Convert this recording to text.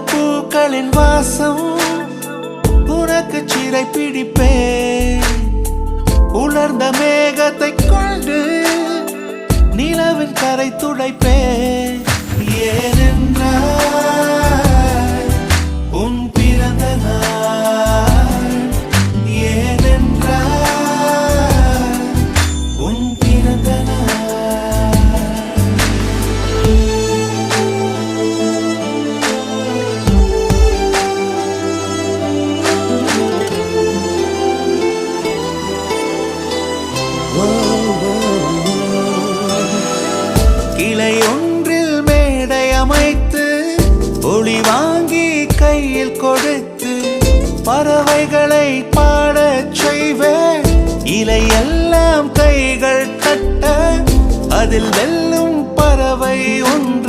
பூக்களின் வாசம் உனக்கு சிறை பிடிப்பேன். உலர்ந்த மேகத்தை கொண்டு நிலவின் கரை துடைப்பேன். ஏனென்றால் உன் பிறந்த நாள், ஏனென்றால் உன் பிறந்த கிளை ஒன்றில் மேடை அமைத்து ஒளி வாங்கி கையில் கொடுத்து பறவைகளை பாடச் செய்வேன். இலையெல்லாம் கைகள் தட்ட அதில் வெல்லும் பறவை ஒன்று